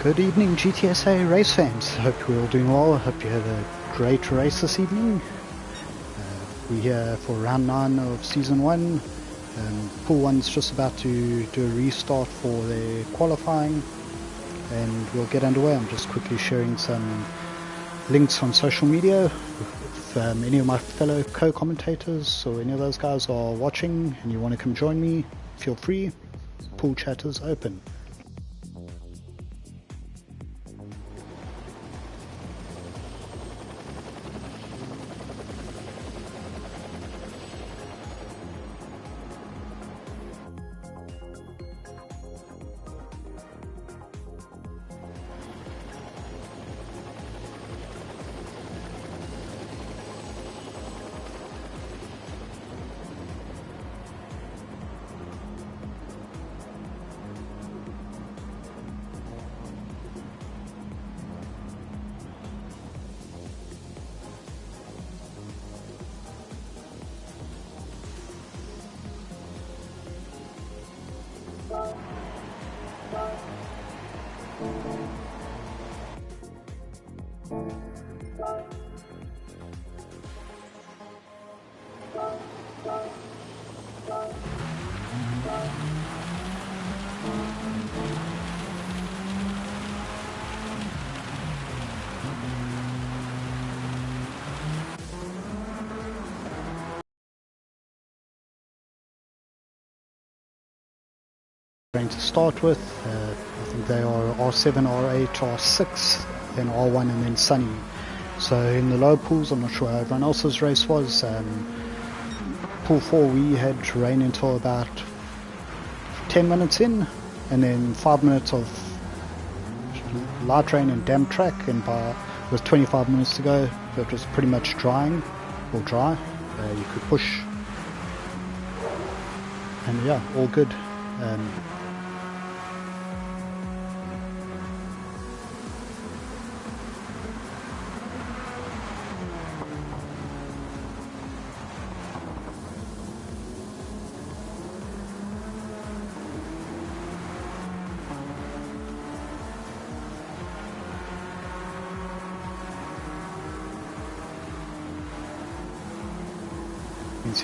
Good evening, Gtsa race fans. Hope you're all doing well. Hope you had a great race this evening. We're here for round 9 of season 1. Pool 1's just about to do a restart for their qualifying, and we'll get underway. I'm just quickly sharing some links on social media. If any of my fellow co-commentators or any of those guys are watching and you want to come join me, feel free. Pool chat is open. Going to start with, I think they are R7, R8, R6, then R1 and then Sunny. So in the lower pools, I'm not sure how everyone else's race was. Pool 4 we had rain until about 10 minutes in, and then 5 minutes of light rain and damp track, and with 25 minutes to go it was pretty much drying, or dry. You could push, and yeah, all good.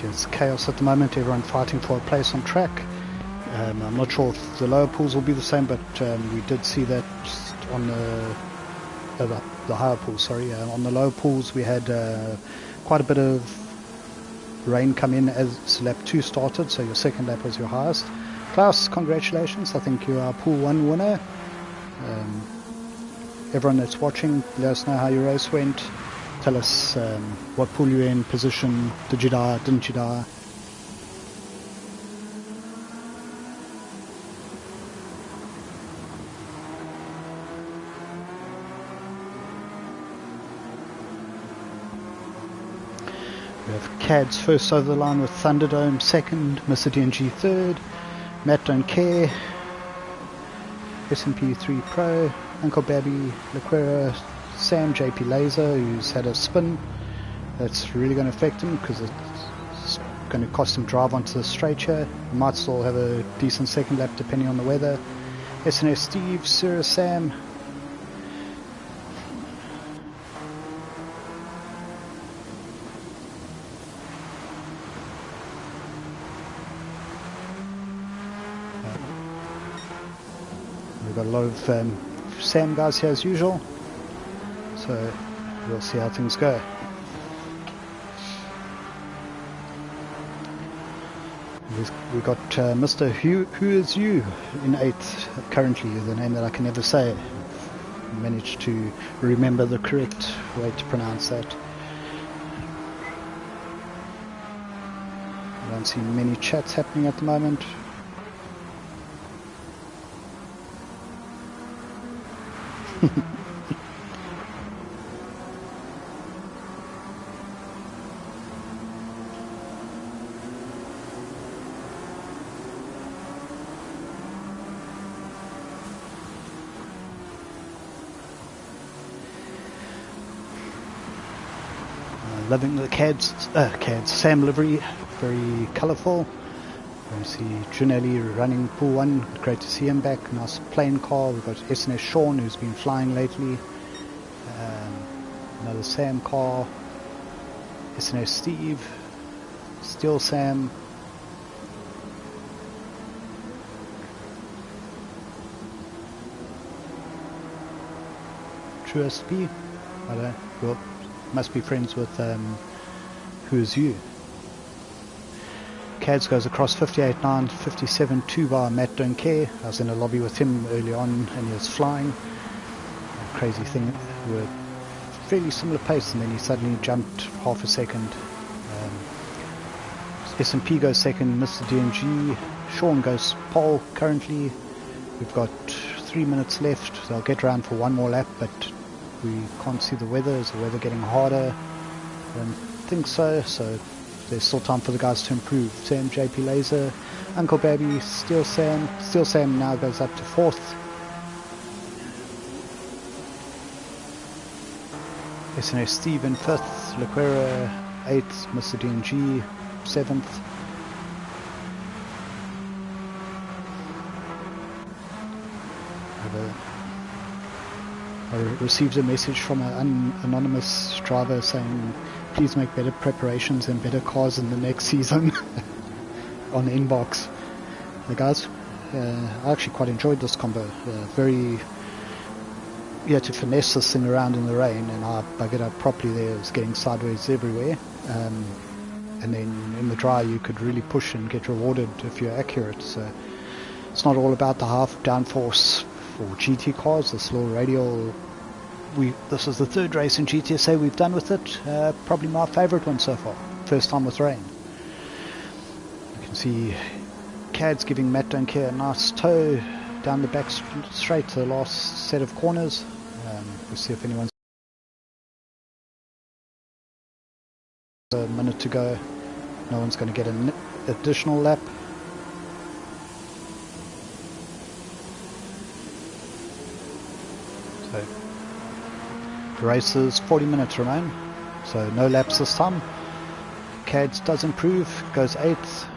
It's chaos at the moment, everyone fighting for a place on track. I'm not sure if the lower pools will be the same, but we did see that on the higher pools, sorry. On the lower pools we had quite a bit of rain come in as lap 2 started, so your second lap was your highest. Klaus, congratulations, I think you are pool 1 winner. Everyone that's watching, let us know how your race went. Tell us what pool you're in, position, did you die, didn't you die? We have Cads first over the line with Thunderdome second, Mr. DNG third, Matt Don't Care, S&P 3 Pro, Uncle Babby, Laquera, Sam, JP Laser, who's had a spin. That's really going to affect him because it's going to cost him drive onto the straight here. He might still have a decent second lap depending on the weather. SNS Steve, Sarah Sam. We've got a lot of Sam guys here as usual. So we'll see how things go. We've got Mr. Who Is You in 8th currently, the name that I can never say. managed to remember the correct way to pronounce that. I don't see many chats happening at the moment. Loving the CAD's Sam livery, very colourful. You see Junelli running pool 1, great to see him back. Nice plain car. We've got SNS Sean, who's been flying lately. Another Sam car. SNS Steve, still Sam. True SP, I don't know, well, must be friends with Who's You. Cads goes across 58.9, 57.2 by Matt Don't Care. I was in a lobby with him early on and he was flying. A crazy thing, we were fairly similar pace and then he suddenly jumped half a second. S&P goes second, Mr. DNG. Sean goes pole currently. We've got 3 minutes left. They'll get around for one more lap, but we can't see the weather. Is the weather getting harder? I don't think so. So there's still time for the guys to improve. Sam, JP Laser, Uncle Babby, Steel Sam. Steel Sam now goes up to 4th. SNS Steve in 5th. Lequera 8th. Mr. DNG 7th. I received a message from an anonymous driver saying, please make better preparations and better cars in the next season on the inbox. The guys, I actually quite enjoyed this combo. Very, you had to finesse this thing around in the rain, and I buggered up properly there. It was getting sideways everywhere. And then in the dry you could really push and get rewarded if you're accurate. So it's not all about the half downforce for GT cars. This little radial, this is the 3rd race in Gtsa we've done with it. Probably my favourite one so far. First time with rain. You can see Cad's giving Matt Don't Care a nice toe down the back straight to the last set of corners. We'll see if anyone's a minute to go. No one's going to get an additional lap. So the race is 40 minutes remain, so no laps this time. Cads does improve, goes 8th.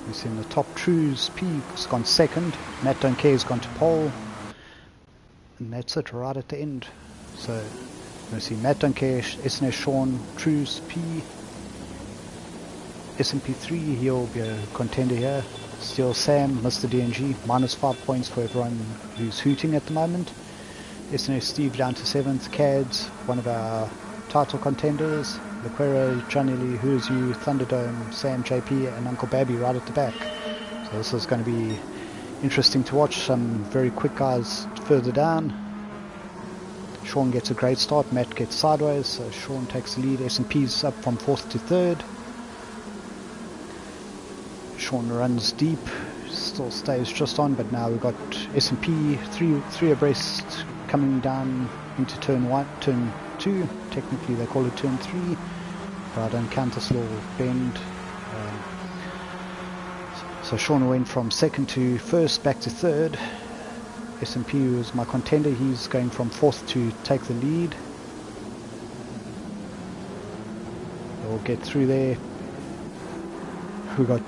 We see in the top True's P has gone 2nd. Matt Don't Care has gone to pole, and that's it right at the end. So we see Matt Don't Care, SNS Sean, True's P, SMP3, he'll be a contender here. Still Sam, Mr. DNG, minus 5 points for everyone who's hooting at the moment. SNS Steve down to 7th, Cads, one of our title contenders. Lequera, Johnny Lee, Who's You, Thunderdome, Sam, JP, and Uncle Babby right at the back. So this is going to be interesting to watch. Some very quick guys further down. Sean gets a great start, Matt gets sideways, so Sean takes the lead. S&P's up from 4th to 3rd. Sean runs deep, still stays just on, but now we've got S&P three abreast coming down into turn 2. Technically they call it turn 3, but I don't count this little bend. So Sean went from 2nd to 1st, back to 3rd. S&P was my contender, he's going from 4th to take the lead. We'll get through there. We've got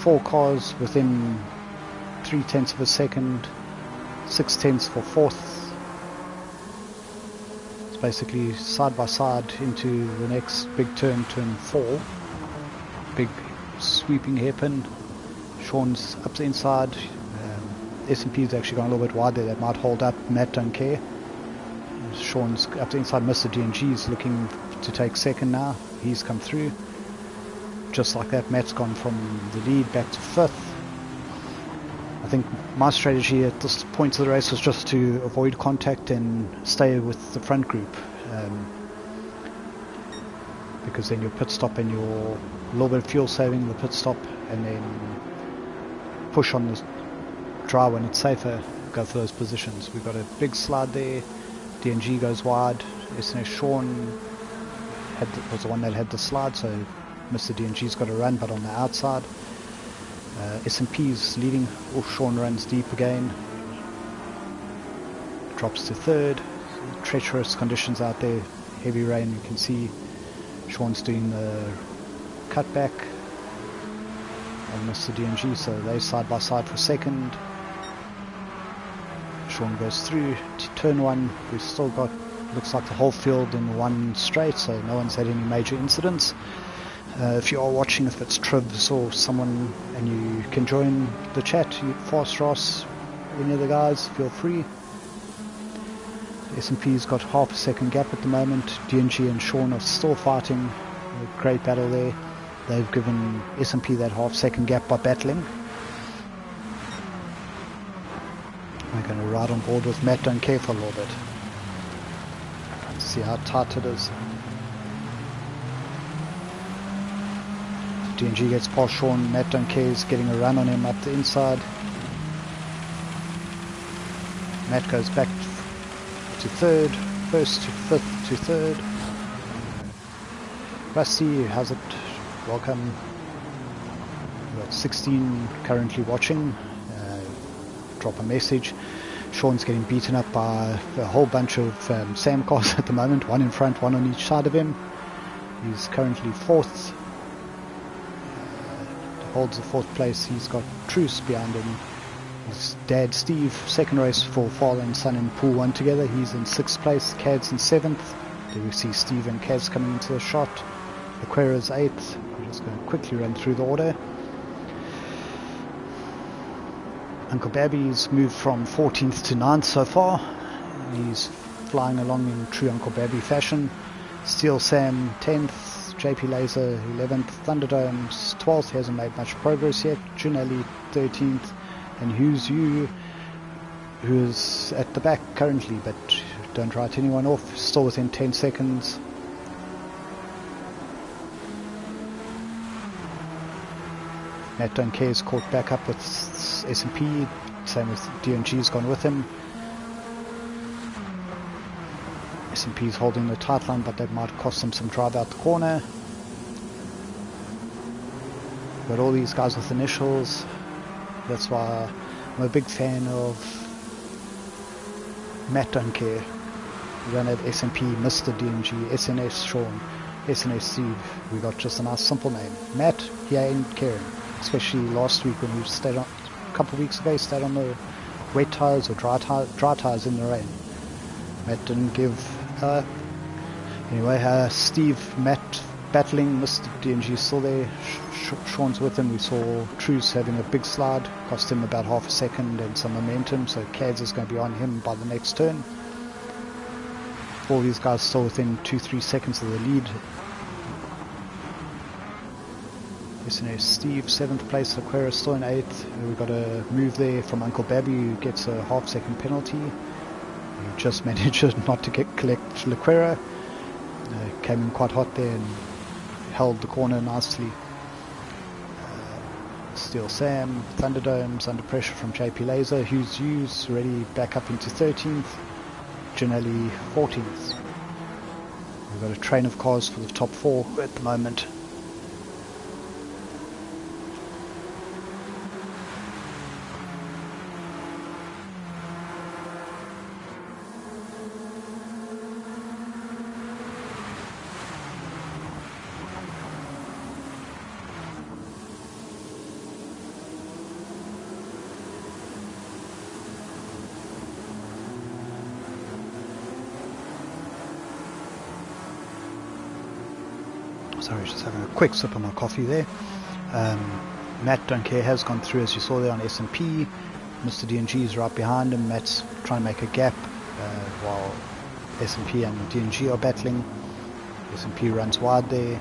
4 cars within 0.3 of a second, 0.6 for 4th. It's basically side by side into the next big turn, turn 4. Big sweeping hairpin. Sean's up the inside. S&P's actually gone a little bit wide there. That might hold up. Matt Don't Care. Sean's up the inside. Mr. DNG's looking to take 2nd now. He's come through. Just like that, Matt's gone from the lead back to 5th. I think my strategy at this point of the race was just to avoid contact and stay with the front group, because then your pit stop and your little bit of fuel saving in the pit stop, and then push on the dry when it's safer, go for those positions. We've got a big slide there. DNG goes wide. SNS Sean was the one that had the slide, so Mr. DNG's got a run, but on the outside. S&P's leading. Sean runs deep again. Drops to third. Treacherous conditions out there. Heavy rain, you can see. Sean's doing the cutback on Mr. DNG, so they're side by side for second. Sean goes through to turn one. We've still got, looks like the whole field in one straight, so no one's had any major incidents. If you are watching, if it's Trivs or someone and you can join the chat, Fast Ross, any of the guys, feel free. S&P's got half a second gap at the moment. DNG and Sean are still fighting. A great battle there. They've given S&P that half second gap by battling. We're going to ride on board with Matt, don't care for a little bit. See how tight it is. DNG gets past Sean. Matt don't care is getting a run on him up the inside. Matt goes back to third, first to fifth to third. Rusty, how's it? Welcome. We've got 16 currently watching. Drop a message. Sean's getting beaten up by a whole bunch of Sam cars at the moment, one in front, one on each side of him. He's currently fourth. Holds the fourth place. He's got Truce behind him. His dad Steve, second race for father and son in pool one together. He's in sixth place. Cad's in seventh. There we see Steve and Kaz coming into the shot. Aquara's eighth. I'm just going to quickly run through the order. Uncle Babby's moved from 14th to 9th so far. He's flying along in true Uncle Babby fashion. Steel Sam 10th. JP Laser 11th, Thunderdomes 12th, he hasn't made much progress yet. Junelli 13th, and Who's You, who is at the back currently, but don't write anyone off, still within 10 seconds. Matt Don't Care is caught back up with S&P, same with DNG's gone with him. S&P's holding the tight line, but that might cost them some drive out the corner. Got all these guys with initials. That's why I'm a big fan of Matt Don't Care. We don't have S&P, Mr. DNG, SNS Sean, SNS Steve. We got just a nice simple name. Matt, he ain't caring. Especially last week when we stayed on, a couple of weeks ago, stayed on the wet tires or dry tires in the rain. Matt didn't give. Anyway, Steve, Matt battling. Mr. DNG still there. Sean's with him. We saw Truce having a big slide, cost him about half a second and some momentum, so Cads is going to be on him by the next turn. All these guys still within 2-3 seconds of the lead. SNS Steve 7th place, Aquarius still in 8th. We've got a move there from Uncle Babby, who gets a half second penalty. He just managed not to collect Laquera. Came in quite hot there and held the corner nicely. Steel Sam, Thunderdomes under pressure from JP Laser. Hughes Hughes ready back up into 13th. Janelli 14th. We've got a train of cars for the top 4 at the moment. Sorry, just having a quick sip of my coffee there. Matt Don't Care has gone through, as you saw there, on S&P. Mr. DNG is right behind him. Matt's trying to make a gap while S&P and DNG are battling. S&P runs wide there.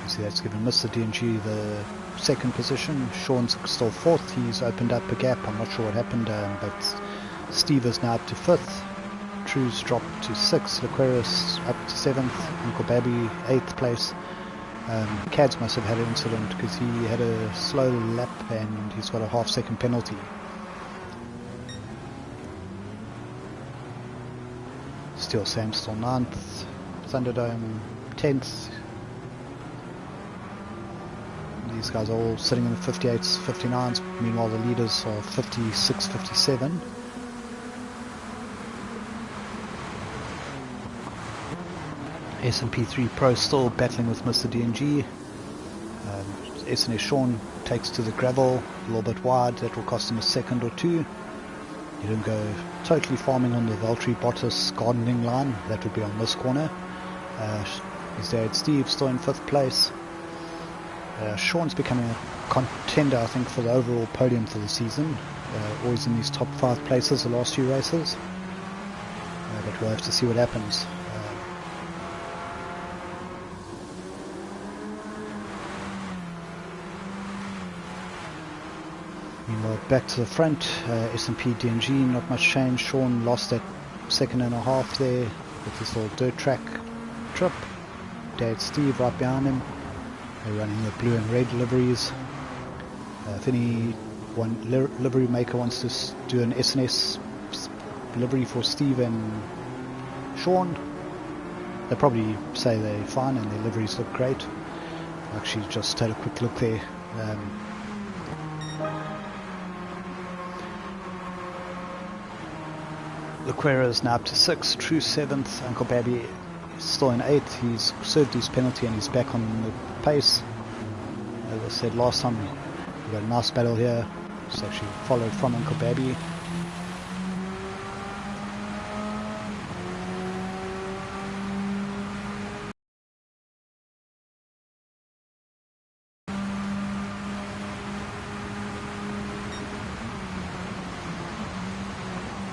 See, that's given Mr. D&G the second position. Sean's still fourth. He's opened up a gap. I'm not sure what happened, but Steve is now up to fifth. True's dropped to sixth. Laqueris up to seventh. Uncle Babby eighth place. Cads must have had an incident because he had a slow lap and he's got a half-second penalty. Still Sam still ninth. Thunderdome 10th. These guys are all sitting in the 58s, 59s. Meanwhile, the leaders are 56, 57. S&P3 Pro still battling with Mr. D&G. SNS Sean takes to the gravel, a little bit wide. That will cost him a second or two. He didn't go totally farming on the Valtteri Bottas gardening line. That would be on this corner. His dad Steve still in fifth place. Sean's becoming a contender, I think, for the overall podium for the season. Always in these top 5 places the last few races. But we'll have to see what happens. Meanwhile, back to the front, S&P D&G, not much change. Sean lost that second and a half there with this little dirt track trip. Dad Steve right behind him. They're running the blue and red liveries. If any one livery maker wants to do an SNS livery for Steve and Sean, they'll probably say they're fine and their liveries look great. Actually just had a quick look there. Laquera is now up to 6th, True 7th, Uncle Babby still in 8th. He's served his penalty and he's back on the pace. As I said last time, we got a nice battle here. It's actually followed from Uncle Babby.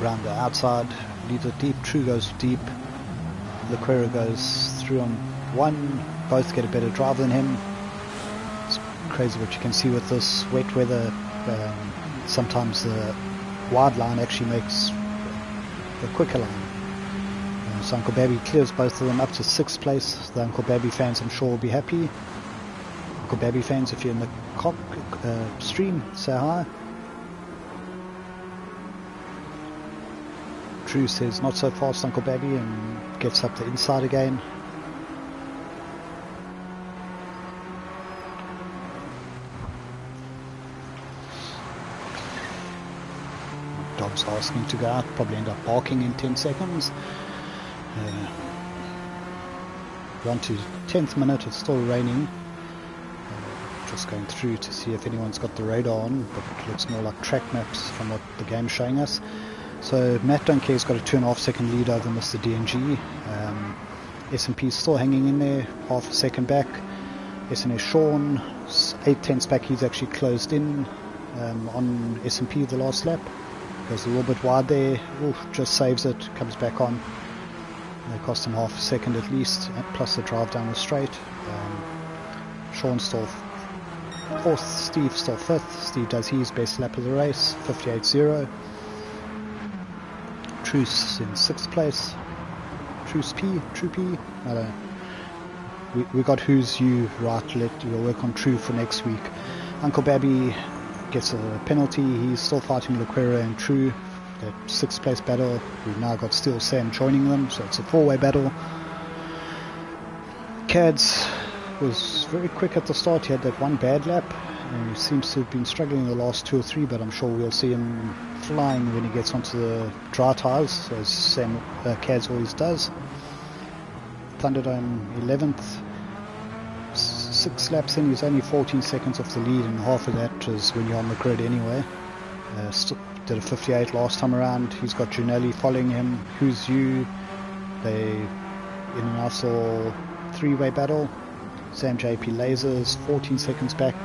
Round the outside, leaves it deep. True goes deep. Laquera goes through on one. Both get a better drive than him. It's crazy what you can see with this wet weather. Sometimes the wide line actually makes the quicker line. So Uncle Babby clears both of them up to 6th place. The Uncle Babby fans, I'm sure, will be happy. Uncle Babby fans, if you're in the stream, say hi. Drew says not so fast, Uncle Babby, and gets up the inside again. Dog's asking to go out, probably end up barking in 10 seconds. We're on to 10th minute, it's still raining. Just going through to see if anyone's got the radar on, but it looks more like track maps from what the game's showing us. So Matt Dunker's got a 2.5 second lead over Mr. D&G. S&P still hanging in there, half a second back. SNS Sean, 8/10ths back, he's actually closed in on S&P the last lap. Goes a little bit wide there, just saves it, comes back on. It cost him half a second at least, plus the drive down the straight. Sean still 4th, Steve still 5th. Steve does his best lap of the race, 58.0. Truce in 6th place. Truce P, True P. I don't know. We got Who's You right. We'll work on True for next week. Uncle Babby gets a penalty. He's still fighting Laquera and True. That 6th place battle. We've now got Steel Sam joining them, so it's a 4-way battle. Cads was very quick at the start. He had that one bad lap and he seems to have been struggling the last 2 or 3, but I'm sure we'll see him flying when he gets onto the dry tyres, as Sam Cads always does. Thunderdome 11th, 6 laps in, he's only 14 seconds off the lead, and half of that is when you're on the grid anyway. Did a 58 last time around. He's got Gianelli following him. Who's You? They in a nice little 3-way battle. Sam JP Lasers 14 seconds back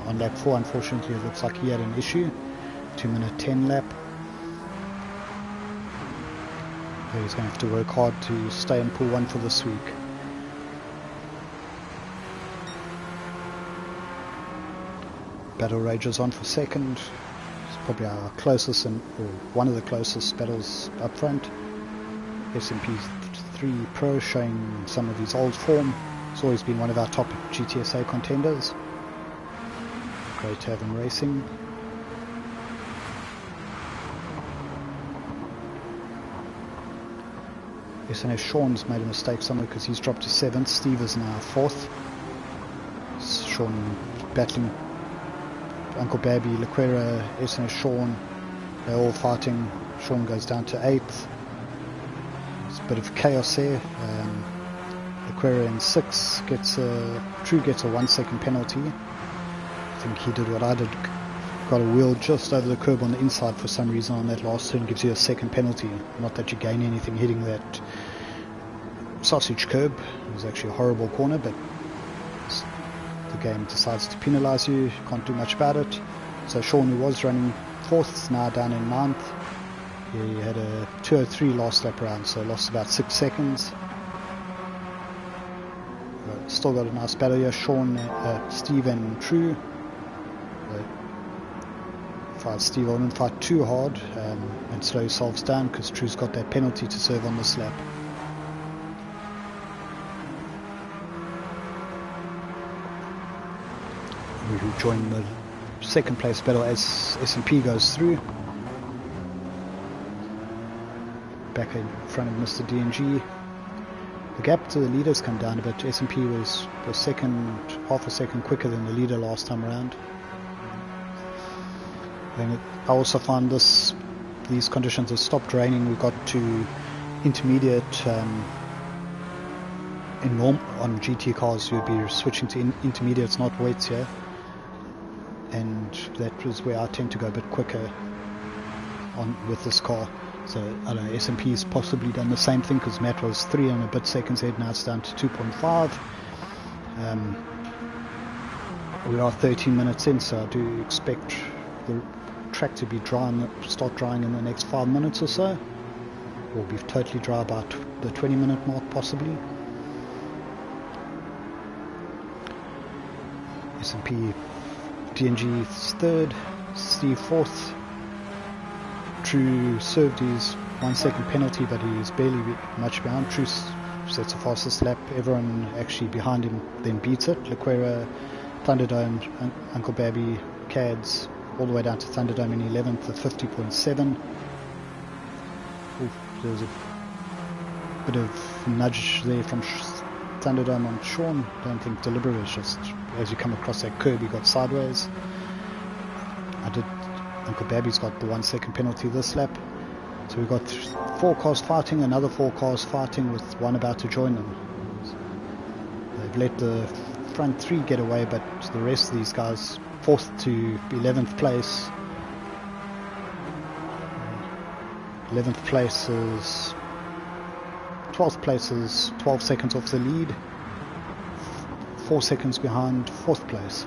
on lap 4. Unfortunately, it looks like he had an issue. 2-minute 10 lap. He's going to have to work hard to stay in pool 1 for this week. battle rages on for second. It's probably our closest or one of the closest battles up front. SMP3 Pro showing some of his old form. He's always been one of our top GTSA contenders. Great to have him racing. SNF Sean's made a mistake somewhere because he's dropped to 7th. Steve is now 4th. Sean battling Uncle Babby, Lequera, SNF Sean. They're all fighting. Sean goes down to 8th. It's a bit of chaos there. Lequera in 6th True gets a 1 second penalty. I think he did what I did. Got a wheel just over the curb on the inside for some reason on that last turn, gives you a second penalty. Not that you gain anything hitting that sausage curb. It was actually a horrible corner, but the game decides to penalise you. Can't do much about it. So Sean, who was running 4th, is now down in 9th. He had a 2:03 last lap around, so lost about 6 seconds. Still got a nice battle here. Sean, Steve and True. Steve wouldn't fight too hard and slow yourselves down because True's got that penalty to serve on this lap. We join the second place battle as S&P goes through. Back in front of Mr. DNG. The gap to the leaders come down a bit. S&P was half a second quicker than the leader last time around. And I also found these conditions have stopped raining. We got to intermediate on GT cars. You'd be switching to intermediates, not wets here, and that was where I tend to go a bit quicker on with this car. So I don't know, S&P's possibly done the same thing because Matt was 3 and a bit seconds ahead. Now it's down to 2.5. We are 13 minutes in, so I do expect the track to be start drying in the next 5 minutes or so. We'll be totally dry about the 20-minute mark possibly. S&P DNG 3rd, Steve 4th. True served his 1 second penalty, but he's barely much behind. True sets the fastest lap. Everyone actually behind him then beats it. Lequera, Thunderdome, Uncle Babby, Cads, all the way down to Thunderdome in 11th at 50.7. There was a bit of nudge there from Thunderdome on Sean. Don't think deliberate, it's just as you come across that curb he got sideways. Uncle Babby's got the 1 second penalty this lap. So we've got 4 cars fighting, another 4 cars fighting with one about to join them. They've let the front 3 get away, but the rest of these guys 4th to 11th place. 11th place is 12th place is 12 seconds off the lead, 4 seconds behind 4th place.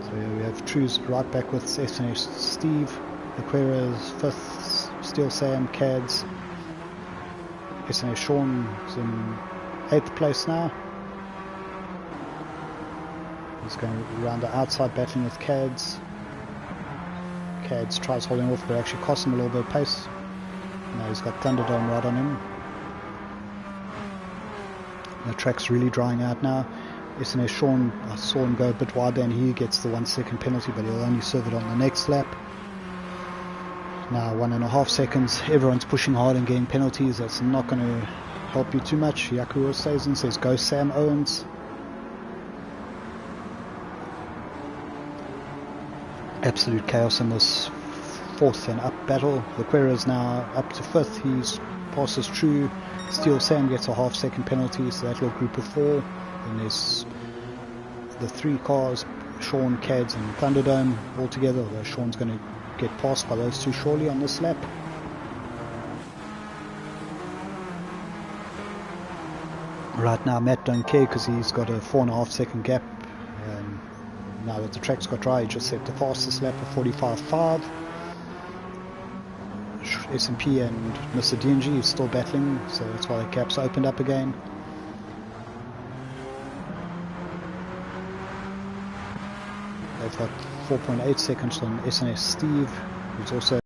So we have True's right back with SNS Steve, Aquara's 5th, Steel Sam, Cads, SNS Sean is in 8th place now. He's going around the outside battling with Cads. Cads tries holding off, but actually costs him a little bit of pace. Now he's got Thunderdome right on him. The track's really drying out now. SNS Sean, I saw him go a bit wider and he gets the 1 second penalty, but he'll only serve it on the next lap. Now 1.5 seconds. Everyone's pushing hard and getting penalties. That's not going to help you too much. Yaku stays in, says go Sam Owens. Absolute chaos in this 4th and up battle. Lequera is now up to 5th. He's passes True. Steel Sam gets a half second penalty, so that little group of 4. And there's the 3 cars, Sean, Cads and Thunderdome all together, although Sean's going to get passed by those 2 surely on this lap. Right now Matt don't care because he's got a 4.5 second gap. Now that the track's got dry, he just set the fastest lap of 45.5. S&P and Mr. DNG is still battling, so that's why the gap's opened up again. They've got 4.8 seconds on SNS Steve, who's also...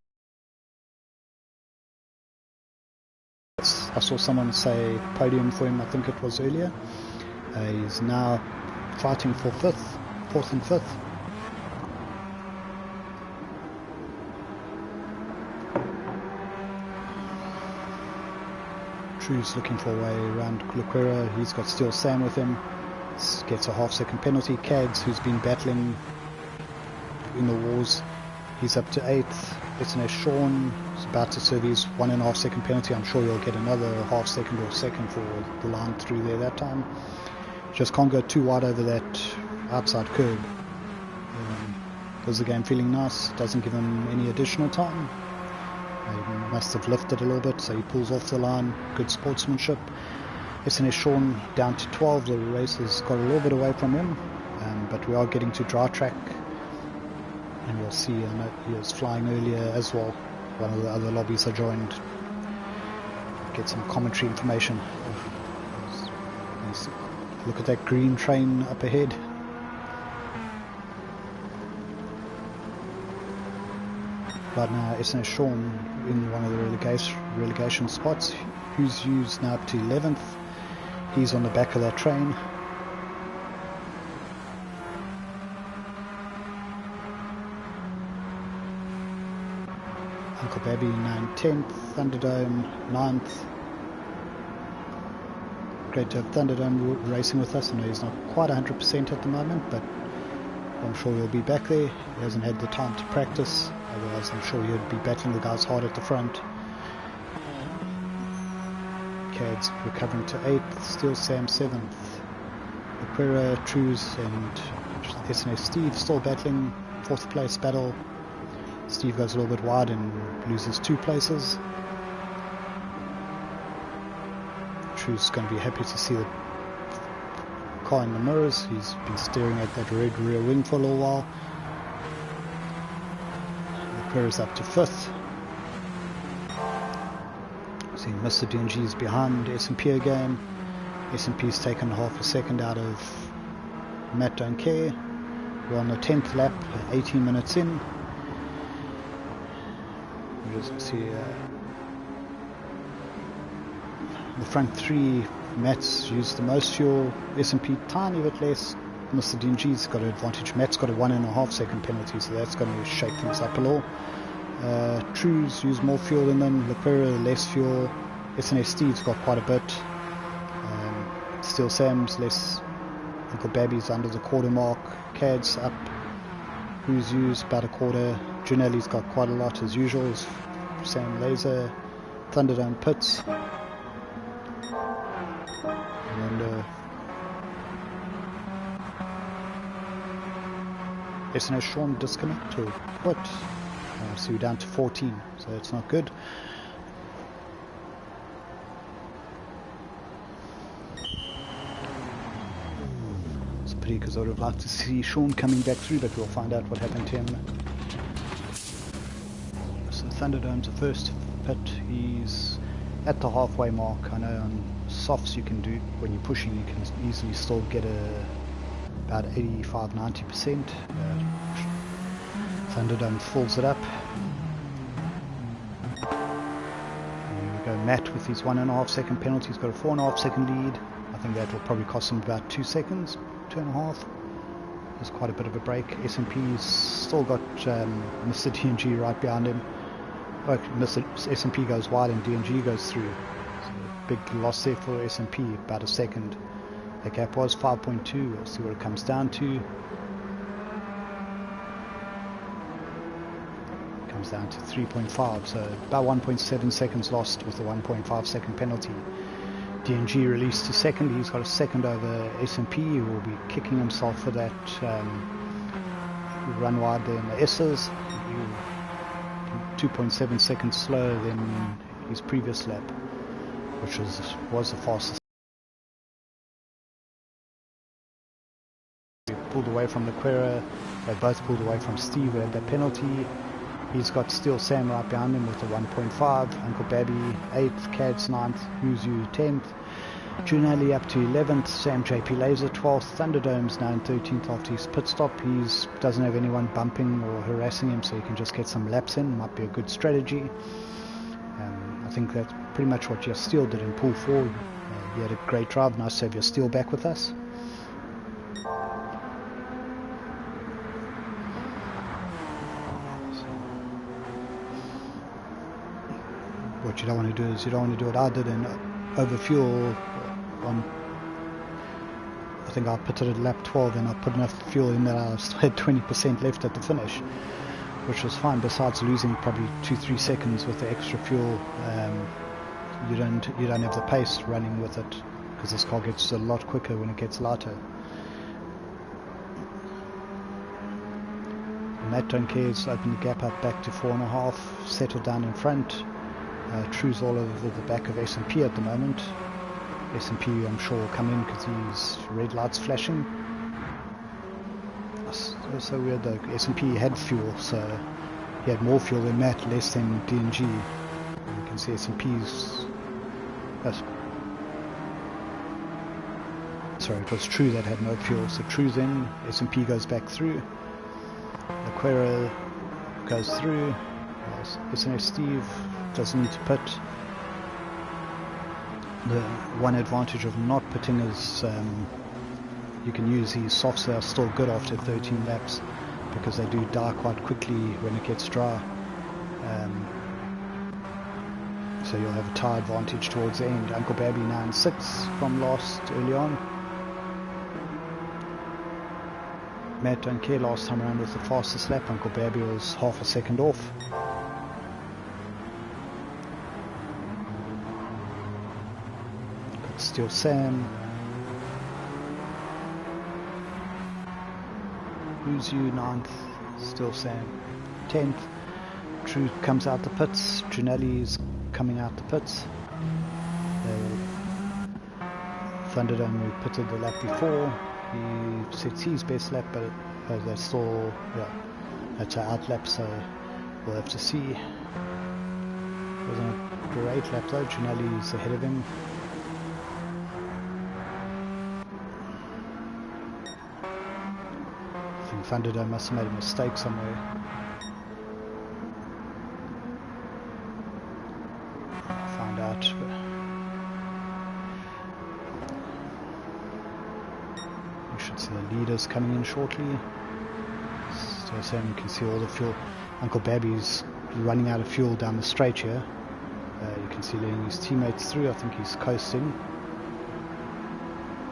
I saw someone say podium for him, I think it was earlier. He's now fighting for fourth and fifth. True's looking for a way around Luquera. He's got Steel Sam with him. Gets a half-second penalty. Cads, who's been battling in the wars, he's up to 8th. SNS Sean is about to serve his 1.5 second penalty. I'm sure he'll get another half second or second for the line through there that time. Just can't go too wide over that outside curb. Does the game feeling nice, doesn't give him any additional time. He must have lifted a little bit, so he pulls off the line. Good sportsmanship. SNS Sean down to 12. The race has got a little bit away from him, but we are getting to dry track, and we'll see. I know he was flying earlier as well. One of the other lobbies I joined. Get some commentary information. Look at that green train up ahead. Right now, SNS Sean in one of the relegation spots. Who's used now up to 11th. He's on the back of that train. Uncle Babby 9th, Thunderdome 9th. Great to have Thunderdome racing with us. I know he's not quite 100% at the moment, but I'm sure he'll be back there. He hasn't had the time to practice, otherwise I'm sure he'd be battling the guys hard at the front. Cads recovering to 8th, Steel Sam 7th. Aquera, Trues and SNS Steve still battling 4th place battle. Steve goes a little bit wide and loses 2 places. Trues is going to be happy to see the car in the mirrors. He's been staring at that red rear wing for a little while. Aquera's up to 5th. Seeing Mr. DNG is behind S&P again. S&P's taken half a second out of Matt Don't Care. We're on the 10th lap, 18 minutes in. You just see the front 3, Matt's used the most fuel, S&P tiny bit less. Mr. DNG's got an advantage. Matt's got a 1.5 second penalty, so that's going to shake things up a little. Trues use more fuel than them. Luquera less fuel. SNS Steve's got quite a bit. Steel Sam's less. Uncle Babby's under the quarter mark. Cad's up. Who's used about a quarter. Janelli's got quite a lot as usual. Sam Laser. Thunderdome Pits. And SNS Sean disconnect or what? So we're down to 14, so it's not good. It's a pity because I would have liked to see Sean coming back through, but we'll find out what happened to him. So Thunderdome's the first pit. He's at the halfway mark. I know on softs you can do, when you're pushing you can easily still get about 85-90%. Thunderdome fills it up. Here we go, Matt with his 1.5 second penalty. He's got a 4.5 second lead. I think that will probably cost him about 2 seconds, 2.5. There's quite a bit of a break. S&P's still got Mr. DNG right behind him. Oh, S&P goes wide and DNG goes through. So big loss there for S&P, about a second. The gap was 5.2. We'll see what it comes down to. Comes down to 3.5, so about 1.7 seconds lost with the 1.5 second penalty. DNG released to second. He's got a second over S&P, who will be kicking himself for that run wide there in the S's. 2.7 seconds slower than his previous lap, which was the fastest. He pulled away from Luquera. They both pulled away from Steve who had that penalty. He's got Steel Sam right behind him with a 1.5. Uncle Babby 8th, Cads 9th, Yuzu 10th. Junelli up to 11th, Sam JP Laser 12th, Thunderdome's now in 13th after his pit stop. He doesn't have anyone bumping or harassing him, so he can just get some laps in. Might be a good strategy. I think that's pretty much what your Steele did in Pool 4. He had a great drive. Nice to have your Steele back with us. What you don't want to do is you don't want to do what I did and overfuel on. I think I pitted at lap 12 and I put enough fuel in that I still had 20% left at the finish, which was fine. Besides losing probably 2-3 seconds with the extra fuel, you don't have the pace running with it because this car gets a lot quicker when it gets lighter. Matt Duncare's opened the gap up back to 4.5, settled down in front. True's all over the back of S&P at the moment. S&P I'm sure will come in because his red light's flashing. That's so weird though. S&P had fuel, so he had more fuel than Matt, less than DNG. You can see S&P's... sorry, it was True that had no fuel. So True's in, S&P goes back through. Aquera goes through. SNS Steve doesn't need to pit. The one advantage of not pitting is you can use these softs that are still good after 13 laps because they do die quite quickly when it gets dry. So you'll have a tyre advantage towards the end. Uncle Babby 9.6 from last early on. Matt don't care, last time around was the fastest lap. Uncle Babby was half a second off. Still Sam. Who's you? 9th. Still Sam. 10th. True comes out the pits. Junelli's coming out the pits. Thunderdome who pitted the lap before. He sets his best lap, but they're still, yeah, that's an out lap, so we'll have to see. Wasn't a great lap though. Junelli's ahead of him. Thunderdome must have made a mistake somewhere. I'll find out. We should see the leaders coming in shortly. So Sam, you can see all the fuel. Uncle Babby's running out of fuel down the straight here. You can see letting his teammates through. I think he's coasting.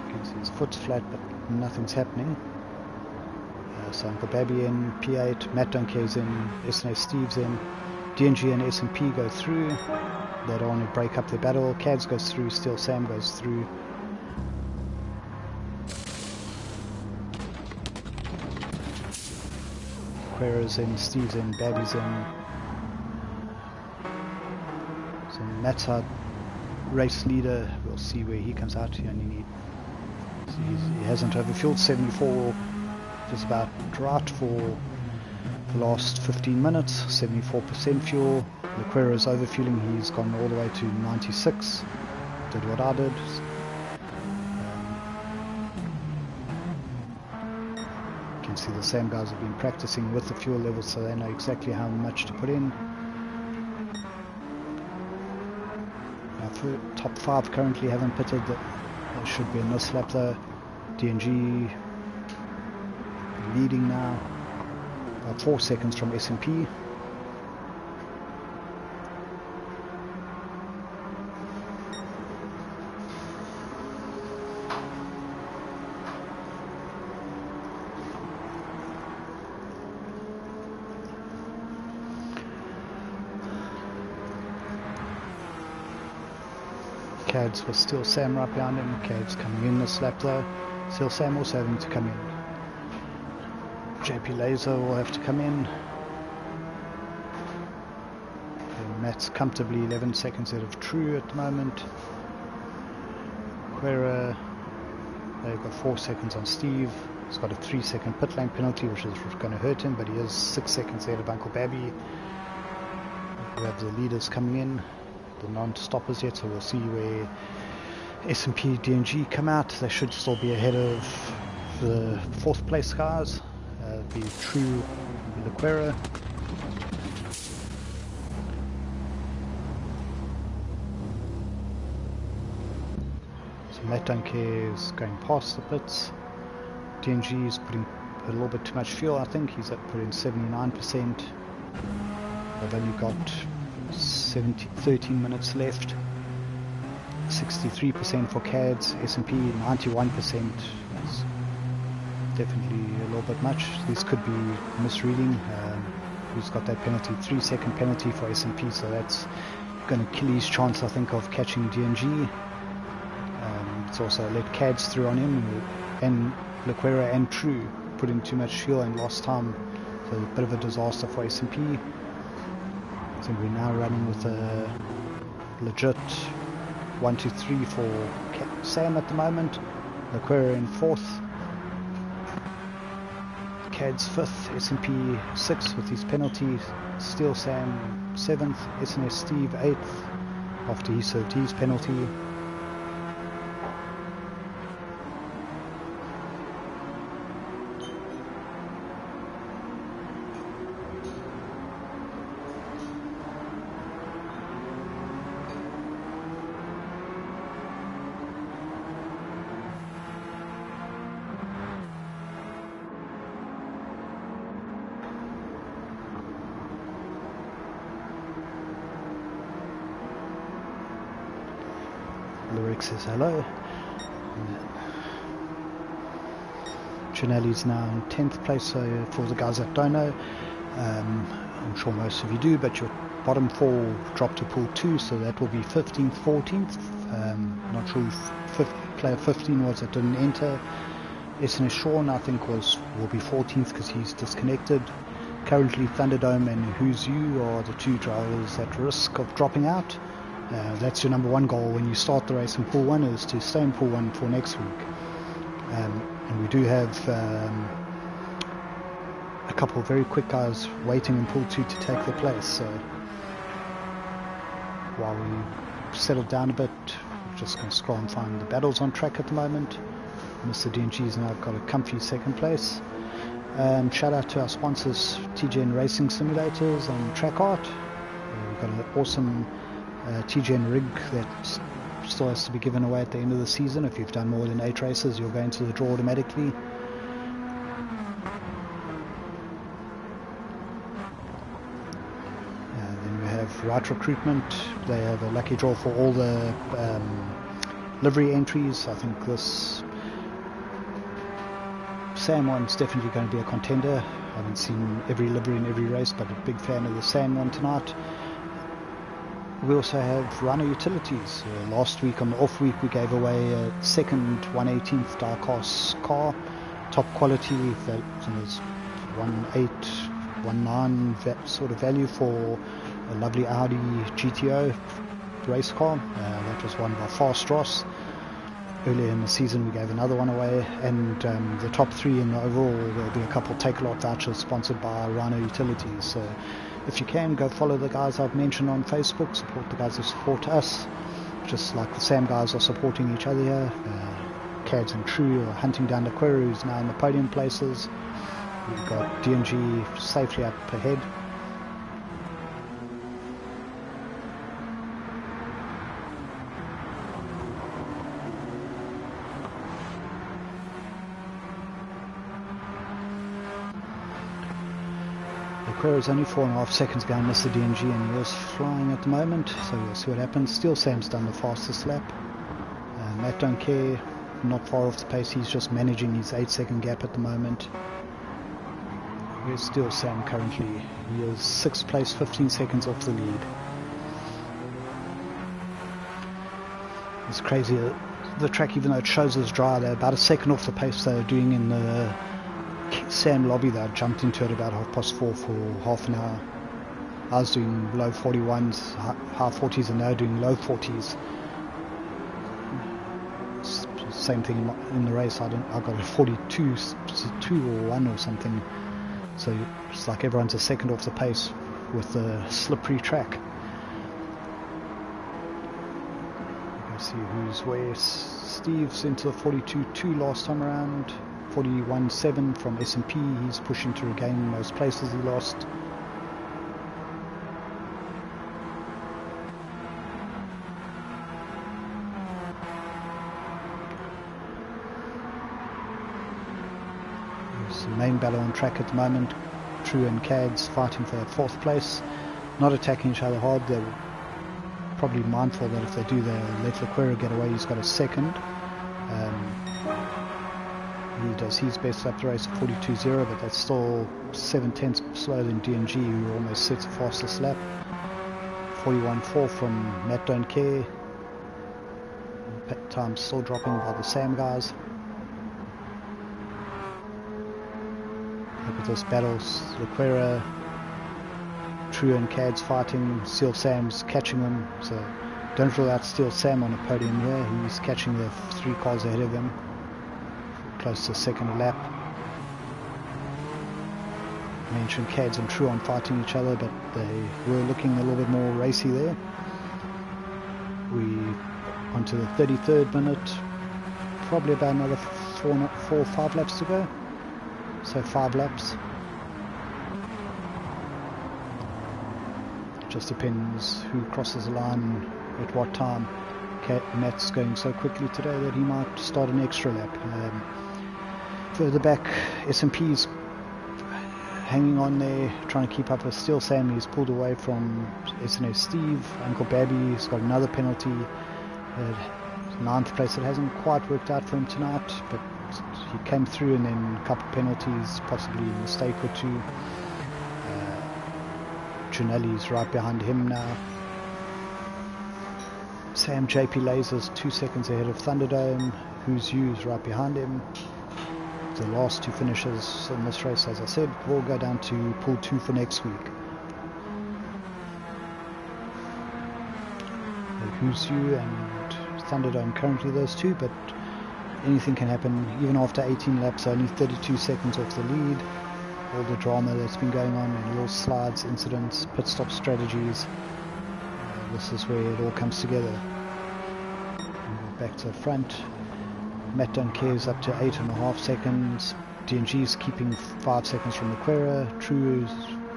You can see his foot's flat, but nothing's happening. So Uncle Babby in, P8, Matt Duncare's in, SNS Steve's in, DNG and S&P go through. They don't want to break up their battle. Cads goes through, Still Sam goes through. Quera's in, Steve's in, Babby's in. So Matt's our race leader. We'll see where he comes out. He only need. So he hasn't overfueled. 74. Just about right for the last 15 minutes. 74% fuel. Aquera's overfueling. He's gone all the way to 96. Did what I did. You can see the same guys have been practicing with the fuel levels, so they know exactly how much to put in. Now for top 5 currently haven't pitted. There should be in this lap though. DNG leading now, about 4 seconds from S&P. Cads was Still Sam right behind him. Cads coming in this lap though. Still Sam also having to come in. JP Laser will have to come in. And Matt's comfortably 11 seconds ahead of True at the moment. Quera, they've got 4 seconds on Steve. He's got a 3-second pit lane penalty, which is going to hurt him, but he is 6 seconds ahead of Uncle Babby. We have the leaders coming in, the non-stoppers yet, so we'll see where S&P DNG come out. They should still be ahead of the 4th place guys. Be True Lequera. So Matt Dunke is going past the pits. DNG is putting a little bit too much fuel, I think. He's put in 79%. They've only got 13 minutes left. 63% for CADS, S&P 91%. That's definitely a little bit much. This could be misreading. Who's got that penalty? 3-second penalty for S&P, so that's going to kill his chance, I think, of catching DNG. It's also let CADS through on him, and Lequera and True put in too much fuel and lost time, so a bit of a disaster for S&P. I think we're now running with a legit 1, 2, 3 for Sam at the moment. Lequera in 4th. CADS 5th. S&P 6th with his penalties. Steel Sam 7th. SNS Steve 8th after he served his penalty. Lyric says hello. Chinelli's now in 10th place, so for the guys that don't know, I'm sure most of you do, but your bottom 4 dropped to pool 2, so that will be 15th, 14th. Not sure who player 15 was that didn't enter. SNS Sean, I think, will be 14th because he's disconnected. Currently Thunderdome and Who's You are the 2 drivers at risk of dropping out. That's your number 1 goal when you start the race in pool 1, is to stay in pool 1 for next week. And we do have a couple of very quick guys waiting in pool 2 to take their place. So while we settle down a bit, we're just going to scroll and find the battles on track at the moment. Mr. DNG's now got a comfy 2nd place. Shout out to our sponsors, TGN Racing Simulators and Track Art. We've got an awesome TGN rig that still has to be given away at the end of the season. If you've done more than 8 races, you'll go into the draw automatically. Then we have Right Recruitment. They have a lucky draw for all the livery entries. I think this Sam one's definitely going to be a contender. I haven't seen every livery in every race, but a big fan of the Sam one tonight. We also have Rhino Utilities. Last week on the off week we gave away a second 118th diecast car, top quality, that was 1819 sort of value for a lovely Audi GTO race car. That was won by Fast Ross. Earlier in the season we gave another one away, and the top 3 in the overall, there'll be a couple take-a-lot vouchers sponsored by Rhino Utilities. So if you can, go follow the guys I've mentioned on Facebook, support the guys that support us, just like the Sam guys are supporting each other here. CADS and True are hunting down the Lequera, who's now in the podium places. We've got DNG safely up ahead. Lequera is only 4.5 seconds behind Mr. DNG, and he is flying at the moment, so we'll see what happens. Still Sam's done the fastest lap. Matt don't care, not far off the pace, he's just managing his 8-second gap at the moment. Where's Still Sam currently? He is 6th place, 15 seconds off the lead. It's crazy, the track, even though it shows as dry, they're about a second off the pace they were doing in the Sam lobby. That I jumped into it about 4:30 for half an hour. I was doing low 41s, high 40s, and they were doing low 40s. Same thing in the race. I got a 42, 2 or 1 or something. So it's like everyone's a second off the pace with the slippery track. see who's where. Steve's into the 42.2 last time around. 41.7 from S&P. He's pushing to regain those places he lost. There's the main battle on track at the moment. True and Cads fighting for 4th place. Not attacking each other hard. They're probably mindful that if they do, they'll let Lequera get away. He's got a 2nd. He does his best up the race at 42.0, but that's still 7/10 slower than DNG, who almost sets the fastest lap. 41.4 from Matt Don't Care. Time's still dropping by the Sam guys. Look at this battle. Lequera, True and Cads fighting. Steel Sam's catching them, so don't rule out Steel Sam on a podium here. He's catching the 3 cars ahead of him, close to 2nd lap. I mentioned Cads and True on fighting each other, but they were looking a little bit more racy there. We onto the 33rd minute, probably about another 4 or 5 laps to go. So 5 laps. Just depends who crosses the line at what time. Matt's going so quickly today that he might start an extra lap. Further back, S&P's hanging on there, trying to keep up with Steel Sam. He's pulled away from SNS Steve. Uncle Babby's got another penalty. 9th place. It hasn't quite worked out for him tonight, but he came through, and then a couple of penalties, possibly a mistake or 2. Gianelli's right behind him now. Sam JP Lasers 2 seconds ahead of Thunderdome. Who's You's right behind him. The last 2 finishers in this race, as I said, will go down to pool 2 for next week. Who's You and Thunderdome currently those 2, but anything can happen. Even after 18 laps, only 32 seconds off the lead. All the drama that's been going on, and little slides, incidents, pit stop strategies. This is where it all comes together. Back to the front. Matt Don't Care is up to 8.5 seconds. DNG's keeping 5 seconds from Lequera. True is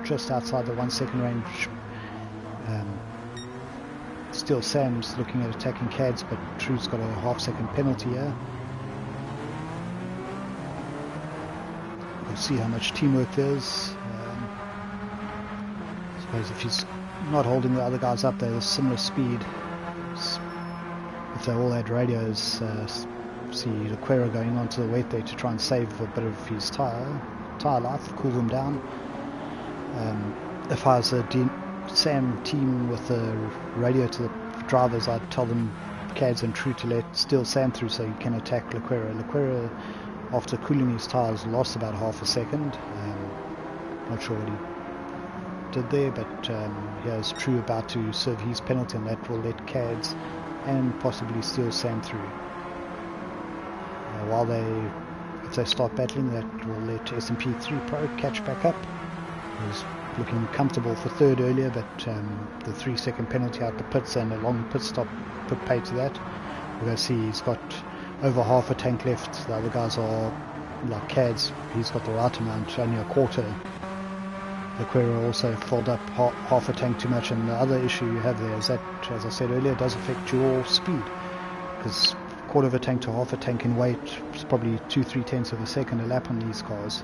just outside the 1 second range. Still Sam's looking at attacking Cads, but True's got a half second penalty here. We'll see how much teamwork there is. I suppose if he's not holding the other guys up, they're a similar speed. If they all had radios, see Lequera going onto the wet there to try and save a bit of his tyre life, cool them down. If I was a Sam team with a radio to the drivers, I'd tell them, Cads and True, to let Steel Sam through so you can attack Lequera. Lequera, after cooling his tyres, lost about half a second. Not sure what he did there, but here's True about to serve his penalty, and that will let Cads and possibly Steel Sam through. If they start battling, that will let S&P 3 Pro catch back up. He was looking comfortable for 3rd earlier, but the 3 second penalty out the pits and a long pit stop put pay to that. We're going to see he's got over half a tank left. The other guys are like Cads, he's got the right amount, only a quarter. Lequera also filled up half a tank too much, and the other issue you have there is that, as I said earlier, it does affect your speed, because quarter of a tank to half a tank in weight is probably 2-3 tenths of a second a lap on these cars.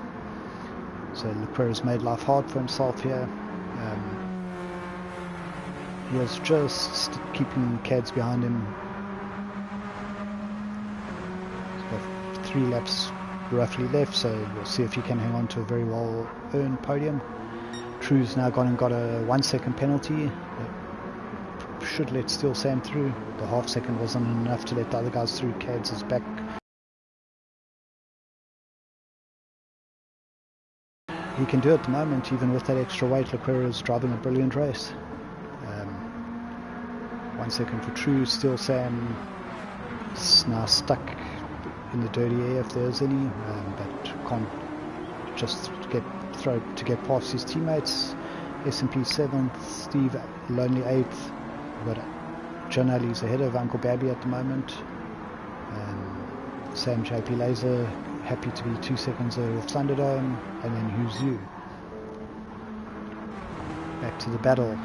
So Lequera's made life hard for himself here. He was just keeping Cads behind him. He's got 3 laps roughly left, so we'll see if he can hang on to a very well earned podium. True's now gone and got a 1 second penalty. Should let Steel Sam through. The half second wasn't enough to let the other guys through. Cads is back. He can do it at the moment, even with that extra weight. Lequera is driving a brilliant race. 1 second for True. Steel Sam is now stuck in the dirty air, if there's any, but can't just get past his teammates. S&P 7th, Steve lonely 8th. We've got Janelli's ahead of Uncle Babby at the moment. Sam JP Laser happy to be 2 seconds ahead of Thunderdome, and then Who's You. Back to the battle.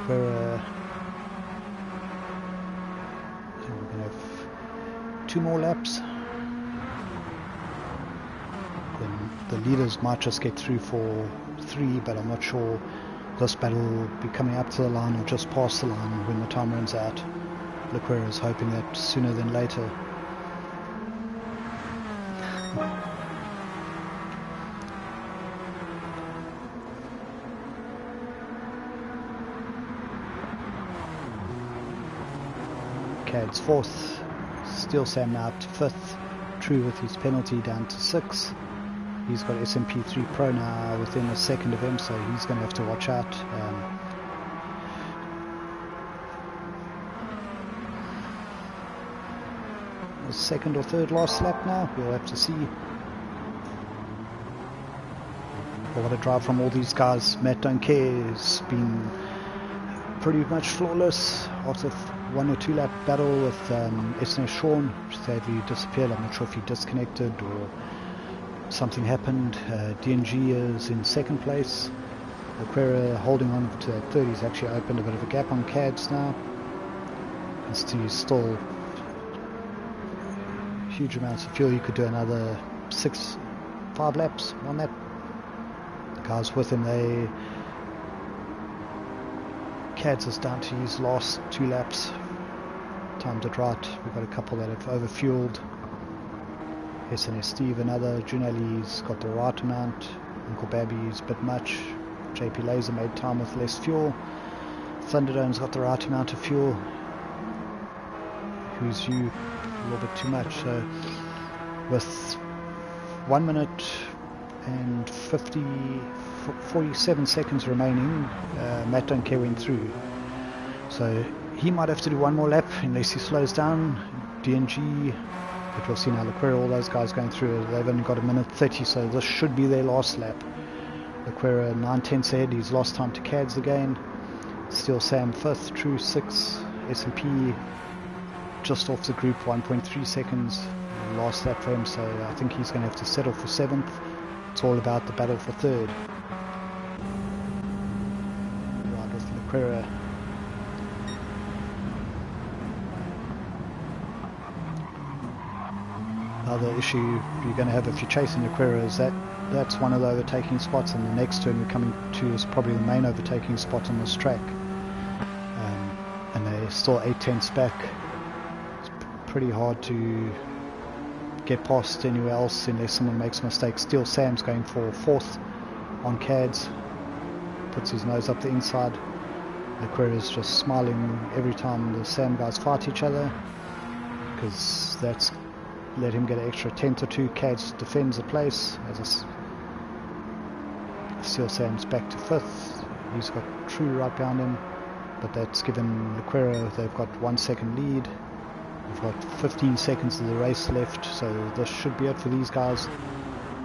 We're going to have 2 more laps. Then the leaders might just get through for 3, but I'm not sure. This battle will be coming up to the line or just past the line when the time runs out. Lequera is hoping that sooner than later. Cad's 4th, Steel Sam now up to 5th, True with his penalty down to 6th. He's got SMP3 Pro now within a second of him, so he's going to have to watch out. The second or third last lap now, we'll have to see. But what a drive from all these guys. Matt Don't Care has been pretty much flawless after 1 or 2 lap battle with SNS Sean. Sadly disappeared. I'm not sure if he disconnected or something happened. DNG is in 2nd place. Lequera holding on to that 30. He's actually opened a bit of a gap on Cads now. He's still huge amounts of fuel. He could do another 5 laps on that. The guys with him, Cads is down to his last 2 laps. Timed it right. We've got a couple that have overfueled. SNS Steve, another. Junelli's got the right amount. Uncle Babby's a bit much. JP Laser made time with less fuel. Thunderdome's got the right amount of fuel. Who's You, a little bit too much. So with 1 minute and 47 seconds remaining, Matt Don't Care went through. So he might have to do 1 more lap unless he slows down. DNG, but we'll see now. Lequera, all those guys going through, they've only got 1:30, so this should be their last lap. Lequera 9/10 ahead, he's lost time to Cads again. Steel Sam 5th, True 6th, SMP just off the group, 1.3 seconds. Last lap for him, so I think he's going to have to settle for 7th. It's all about the battle for 3rd. Right with Lequera. Another issue you're going to have if you're chasing Lequera is that's one of the overtaking spots, and the next turn we're coming to is probably the main overtaking spot on this track. And they're still 8/10 back. It's pretty hard to get past anywhere else unless someone makes a mistake. Steel Sam's going for 4th on Cads. Puts his nose up the inside. Lequera is just smiling every time the Sam guys fight each other, because that's let him get an extra 10th or 2. Cads defends the place. Steel Sam's back to 5th. He's got True right behind him, but that's given Lequera, they've got 1 second lead. We've got 15 seconds of the race left, so this should be it for these guys.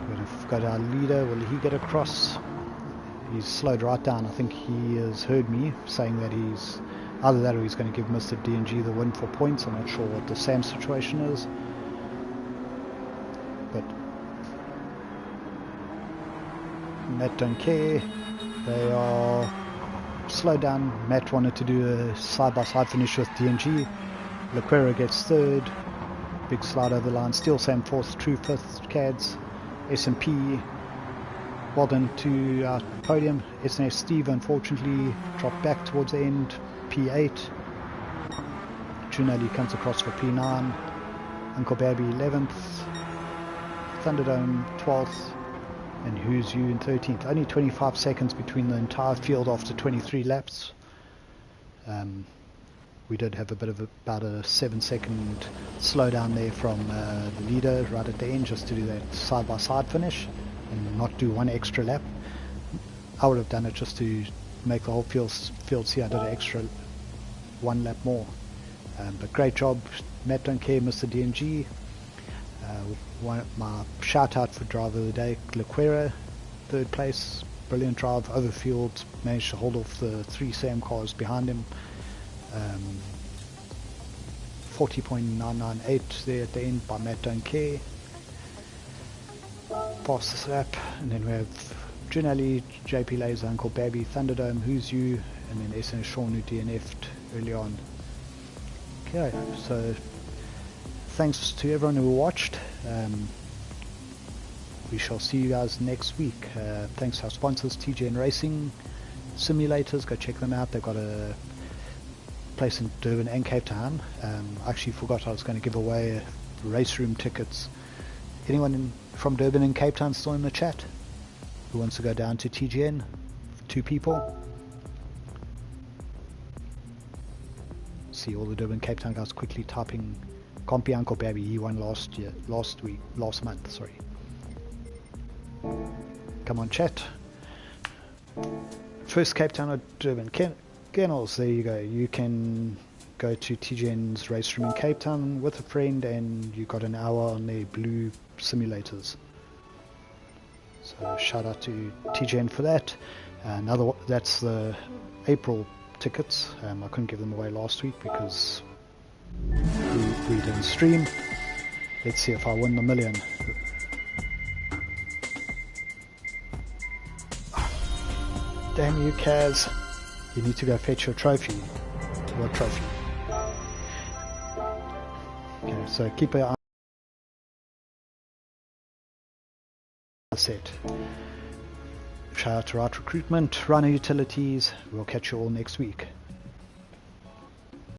We've got our leader. Will he get across? He's slowed right down. I think he has heard me saying that he's either that or he's going to give Mr. DNG the win for points. I'm not sure what the Sam situation is. But Matt Don't Care, they are slowed down. Matt wanted to do a side-by-side finish with DNG. Lequera gets 3rd, big slide over the line. Steel Sam 4th, True 5th, Cads, SMP, well done to our podium. SNS Steve unfortunately dropped back towards the end, P8. Junelli comes across for P9, Uncle Babby 11th, Thunderdome 12th, and Who's You in 13th. Only 25 seconds between the entire field after 23 laps. We did have a bit of about a 7-second slowdown there from the leader right at the end, just to do that side-by-side finish and not do 1 extra lap. I would have done it just to make the whole field see I did an extra 1 lap more. But great job, Matt Don't Care, Mr. DNG. My shout out for driver of the day, Lequera, 3rd place. brilliant drive, overfield, managed to hold off the 3 Sam cars behind him. 40.998 there at the end by Matt Don't Care. Fastest lap, and then we have Ginelli, JP Laser, Uncle Babby, Thunderdome, Who's You, and then SN Sean who DNF'd early on. Okay, so thanks to everyone who watched. We shall see you guys next week. Thanks to our sponsors, TGN Racing Simulators. Go check them out. They've got a place in Durban and Cape Town. I actually forgot I was going to give away race room tickets. Anyone from Durban and Cape Town still in the chat who wants to go down to TGN? 2 people. See all the Durban Cape Town guys quickly typing Compy Uncle Babby. He won last month, sorry. Come on, chat. First Cape Town or Durban? Kennels, there you go. You can go to TGN's race room in Cape Town with a friend, and you got an hour on their blue simulators. So shout out to TGN for that. That's the April tickets. I couldn't give them away last week because we didn't stream. Let's see if I win the million. Damn you, Kaz. You need to go fetch your trophy. What trophy? Okay, so keep an eye set. Shout out to Right Recruitment, Runner Utilities. We'll catch you all next week.